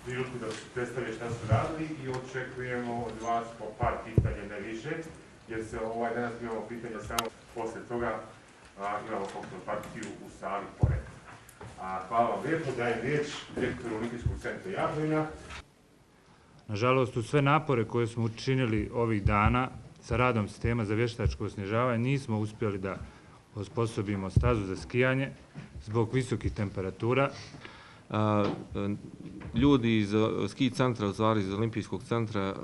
priliku da predstave šta su radili i očekujemo od vas po par pitanja, ne više, jer se danas imamo pitanja samo posle toga imamo koktel partiju u sali pored. Hvala vam lijepo, dajem riječ direktoru Olimpijskog centra Jablina. Nažalost, u sve napore koje smo učinili ovih dana sa radom sistema za vještačko osnježavanje nismo uspjeli da osposobimo stazu za skijanje zbog visokih temperatura. Ljudi iz ski centra, iz Olimpijskog centra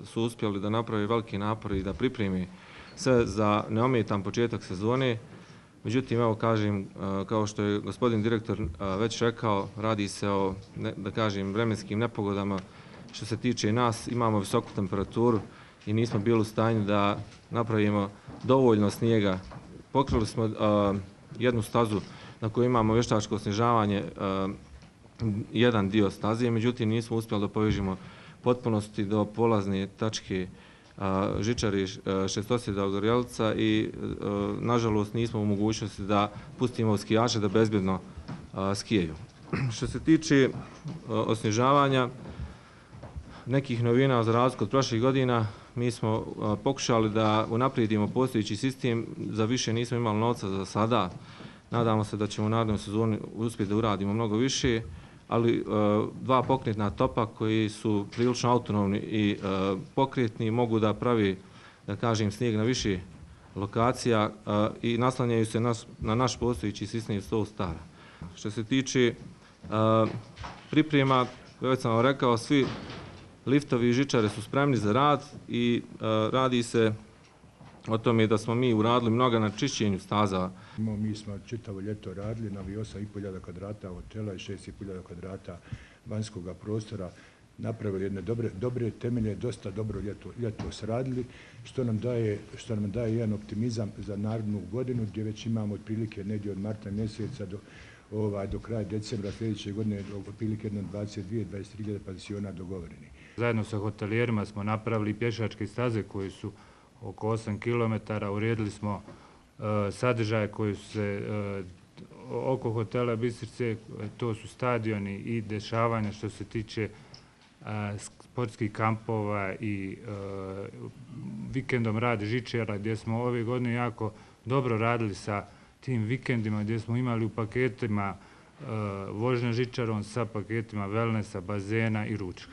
su uspjeli da naprave veliki napor i da pripremi sve za neometan početak sezone. Međutim, evo kažem, kao što je gospodin direktor već rekao, radi se o, da kažem, vremenskim nepogodama. Što se tiče nas, imamo visoku temperaturu i nismo bili u stanju da napravimo dovoljno snijega. Pokrili smo jednu stazu na kojoj imamo vještačko osnježavanje, jedan dio staze, međutim nismo uspjeli da povežemo potpunosti do polazne tačke žičari Šestosjeda Gorjelca i nažalost nismo u mogućnosti da pustimo skijače da bezbjedno skijaju. Što se tiče osnježavanja, nekih novina za razliku od prošlih godina, mi smo pokušali da unaprijedimo postojeći sistem, za više nismo imali novca za sada. Nadamo se da ćemo u narednoj sezoni uspjeti da uradimo mnogo više, ali dva pokretna topa koji su prilično autonomni i pokretni mogu da pravi, da kažem, snijeg na više lokacija i naslanjaju se na naš postojeći sistem iz tog stara. Što se tiče priprema, već sam vam rekao, svi liftovi i žičare su spremni za rad i radi se o tome da smo mi uradili mnogo na čišćenju staza. Mi smo čitavo ljeto radili na 8.500 kvadrata hotela i 6.500 kvadrata vanjskog prostora, napravili jedne dobre temelje, dosta dobro ljeto sradili, što nam daje jedan optimizam za narednu godinu, gdje već imamo otprilike negdje od marta mjeseca do kraja decembra sljedeće godine otprilike 22-23 pansiona dogovoreni. Zajedno sa hotelijerima smo napravili pješačke staze koje su oko 8 km, uredili smo sadržaje koji su se oko hotela Bistrice, to su stadioni i dešavanja što se tiče sportskih kampova i vikendom radi žičara, gdje smo ove godine jako dobro radili sa tim vikendima, gdje smo imali u paketima vožnja žičarom sa paketima wellnessa, bazena i ručka.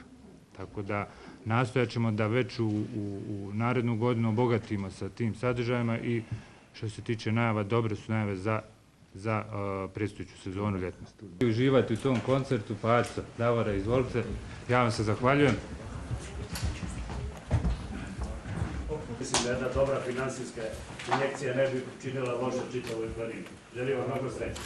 Tako da nastojat ćemo da već u narednu godinu obogatimo sa tim sadržajima i što se tiče najava, dobre su najave za predstojeću sezonu ljetnu. Uživati u tom koncertu, pa Aco, Davora, izvolite. Ja vam se zahvaljujem. Mislim da jedna dobra finansijska injekcija ne bi činila loše čitavoj planini. Želim vam mnogo sreće.